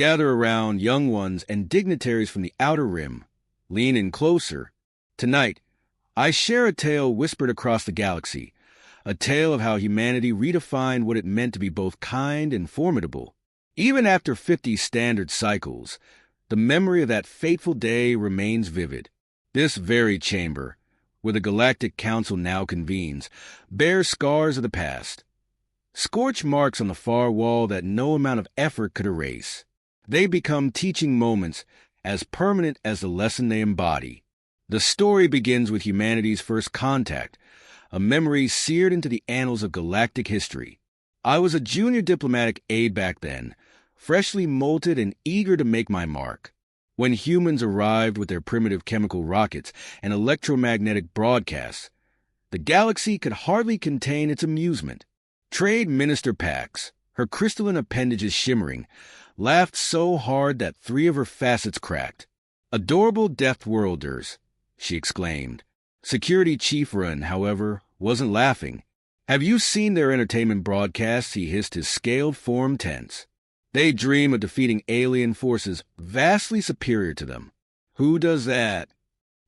Gather around, young ones and dignitaries from the outer rim. Lean in closer. Tonight, I share a tale whispered across the galaxy, a tale of how humanity redefined what it meant to be both kind and formidable. Even after 50 standard cycles, the memory of that fateful day remains vivid. This very chamber, where the Galactic Council now convenes, bears scars of the past. Scorch marks on the far wall that no amount of effort could erase. They become teaching moments as permanent as the lesson they embody. The story begins with humanity's first contact, a memory seared into the annals of galactic history. I was a junior diplomatic aide back then, freshly molted and eager to make my mark. When humans arrived with their primitive chemical rockets and electromagnetic broadcasts, the galaxy could hardly contain its amusement. Trade Minister Pax, her crystalline appendages shimmering, laughed so hard that 3 of her facets cracked. "Adorable Death-Worlders," she exclaimed. Security Chief Run, however, wasn't laughing. "Have you seen their entertainment broadcasts?" He hissed, his scaled form tense. "They dream of defeating alien forces vastly superior to them. Who does that?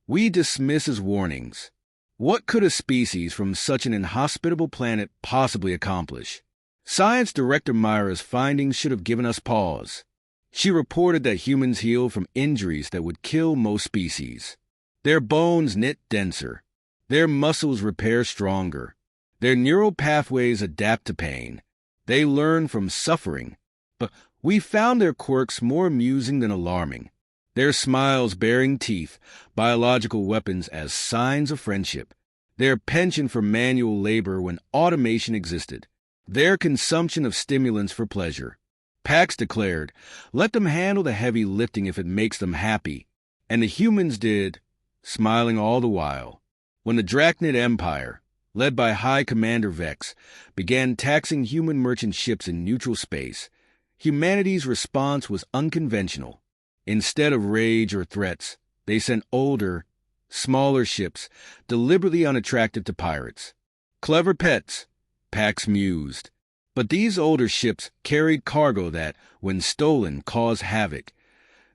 We dismiss as warnings. What could a species from such an inhospitable planet possibly accomplish?" Science Director Myra's findings should have given us pause. She reported that humans heal from injuries that would kill most species. Their bones knit denser. Their muscles repair stronger. Their neural pathways adapt to pain. They learn from suffering. But we found their quirks more amusing than alarming. Their smiles baring teeth, biological weapons as signs of friendship. Their penchant for manual labor when automation existed. Their consumption of stimulants for pleasure. Pax declared, "Let them handle the heavy lifting if it makes them happy." And the humans did, smiling all the while. When the Drachnid Empire, led by High Commander Vex, began taxing human merchant ships in neutral space, humanity's response was unconventional. Instead of rage or threats, they sent older, smaller ships, deliberately unattractive to pirates. Clever pets, Pax mused. But these older ships carried cargo that, when stolen, caused havoc.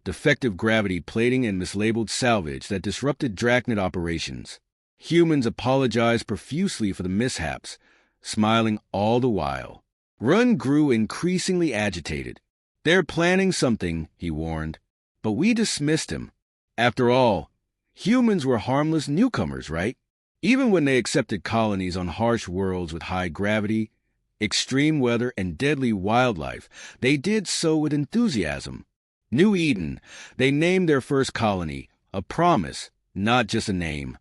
Defective gravity plating and mislabeled salvage that disrupted Drachnid operations. Humans apologized profusely for the mishaps, smiling all the while. Run grew increasingly agitated. "They're planning something," he warned. But we dismissed him. After all, humans were harmless newcomers, right? Even when they accepted colonies on harsh worlds with high gravity, extreme weather, and deadly wildlife, they did so with enthusiasm. New Eden, they named their first colony, a promise, not just a name.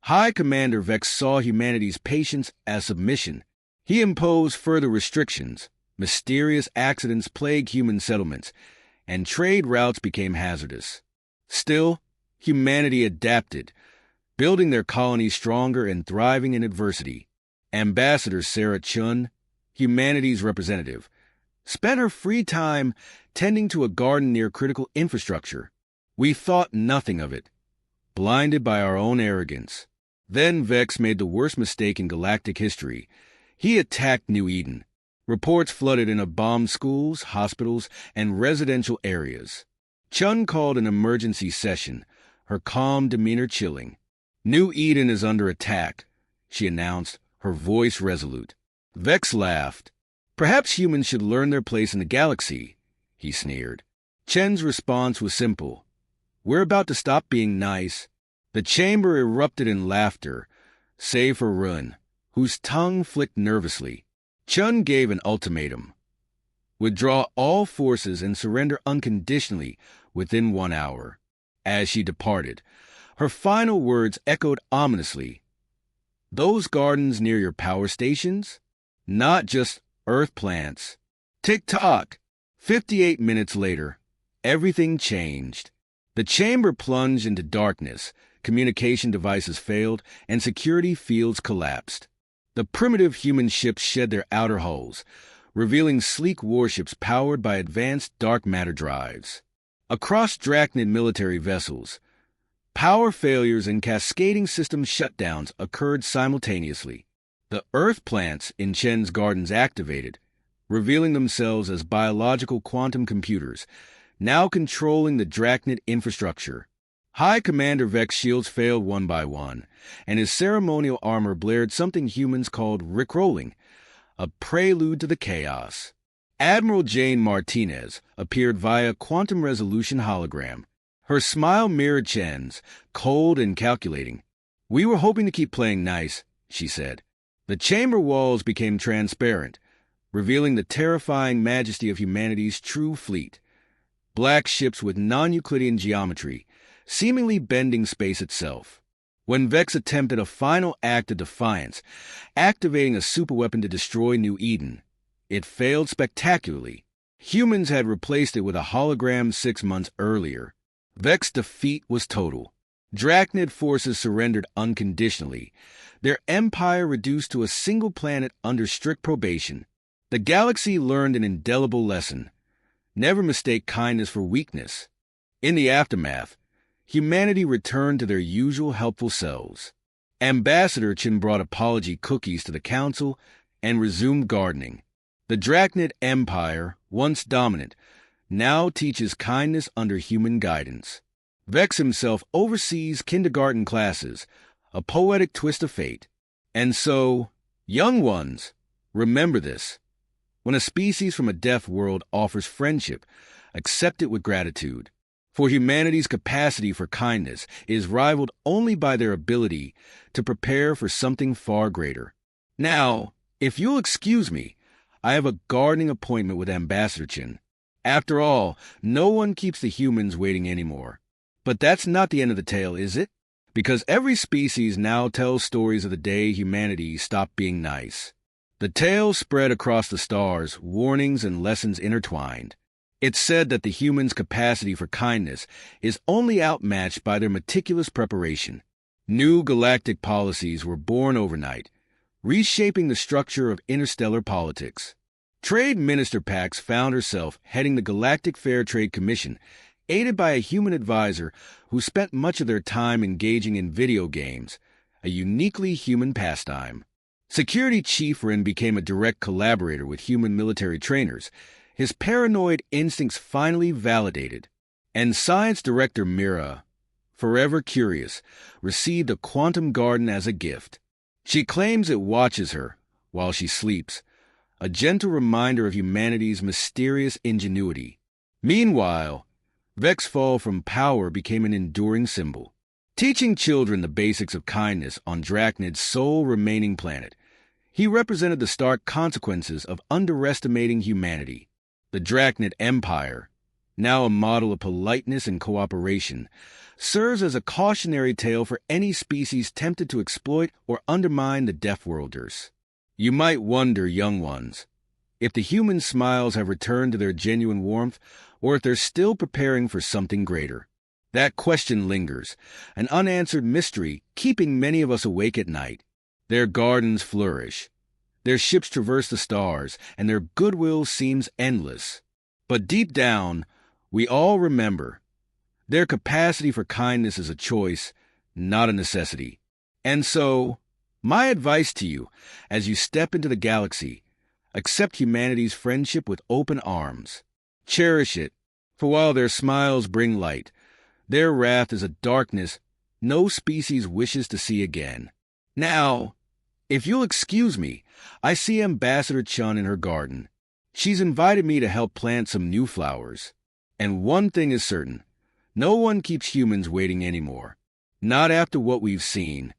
High Commander Vex saw humanity's patience as submission. He imposed further restrictions. Mysterious accidents plagued human settlements, and trade routes became hazardous. Still, humanity adapted, building their colonies stronger and thriving in adversity. Ambassador Sarah Chun, humanity's representative, spent her free time tending to a garden near critical infrastructure. We thought nothing of it, blinded by our own arrogance. Then Vex made the worst mistake in galactic history. He attacked New Eden. Reports flooded into bombed schools, hospitals, and residential areas. Chun called an emergency session, her calm demeanor chilling. "New Eden is under attack," she announced, her voice resolute. Vex laughed. "Perhaps humans should learn their place in the galaxy," he sneered. Chen's response was simple. "We're about to stop being nice." The chamber erupted in laughter, save for Run, whose tongue flicked nervously. Chun gave an ultimatum. Withdraw all forces and surrender unconditionally within 1 hour. As she departed, her final words echoed ominously. "Those gardens near your power stations? Not just earth plants." Tick-tock! 58 minutes later, everything changed. The chamber plunged into darkness, communication devices failed, and security fields collapsed. The primitive human ships shed their outer hulls, revealing sleek warships powered by advanced dark matter drives. Across Drachnid military vessels, power failures and cascading system shutdowns occurred simultaneously. The earth plants in Chen's gardens activated, revealing themselves as biological quantum computers, now controlling the Drachnid infrastructure. High Commander Vex's shields failed one by one, and his ceremonial armor blared something humans called rickrolling, a prelude to the chaos. Admiral Jane Martinez appeared via quantum resolution hologram. Her smile mirrored Chen's, cold and calculating. "We were hoping to keep playing nice," she said. The chamber walls became transparent, revealing the terrifying majesty of humanity's true fleet. Black ships with non-Euclidean geometry, seemingly bending space itself. When Vex attempted a final act of defiance, activating a superweapon to destroy New Eden, it failed spectacularly. Humans had replaced it with a hologram 6 months earlier. Vex's defeat was total. Drachnid forces surrendered unconditionally, their empire reduced to a single planet under strict probation. The galaxy learned an indelible lesson: never mistake kindness for weakness. In the aftermath, humanity returned to their usual helpful selves. Ambassador Chen brought apology cookies to the council and resumed gardening. The Drachnid Empire, once dominant, now teaches kindness under human guidance. Vex himself oversees kindergarten classes, a poetic twist of fate. And so, young ones, remember this. When a species from a deaf world offers friendship, accept it with gratitude. For humanity's capacity for kindness is rivaled only by their ability to prepare for something far greater. Now, if you'll excuse me, I have a gardening appointment with Ambassador Chen. After all, no one keeps the humans waiting anymore. But that's not the end of the tale, is it? Because every species now tells stories of the day humanity stopped being nice. The tale spread across the stars, warnings and lessons intertwined. It's said that the humans' capacity for kindness is only outmatched by their meticulous preparation. New galactic policies were born overnight, reshaping the structure of interstellar politics. Trade Minister Pax found herself heading the Galactic Fair Trade Commission, aided by a human advisor who spent much of their time engaging in video games, a uniquely human pastime. Security Chief Rin became a direct collaborator with human military trainers, his paranoid instincts finally validated. And Science Director Mira, forever curious, received a quantum garden as a gift. She claims it watches her while she sleeps, a gentle reminder of humanity's mysterious ingenuity. Meanwhile, Vex's fall from power became an enduring symbol. Teaching children the basics of kindness on Drachnid's sole remaining planet, he represented the stark consequences of underestimating humanity. The Drachnid Empire, now a model of politeness and cooperation, serves as a cautionary tale for any species tempted to exploit or undermine the Deaf-Worlders. You might wonder, young ones, if the human smiles have returned to their genuine warmth or if they're still preparing for something greater. That question lingers, an unanswered mystery keeping many of us awake at night. Their gardens flourish, their ships traverse the stars, and their goodwill seems endless. But deep down, we all remember, their capacity for kindness is a choice, not a necessity. And so, my advice to you, as you step into the galaxy, accept humanity's friendship with open arms. Cherish it, for while their smiles bring light, their wrath is a darkness no species wishes to see again. Now, if you'll excuse me, I see Ambassador Chun in her garden. She's invited me to help plant some new flowers. And one thing is certain, no one keeps humans waiting anymore. Not after what we've seen.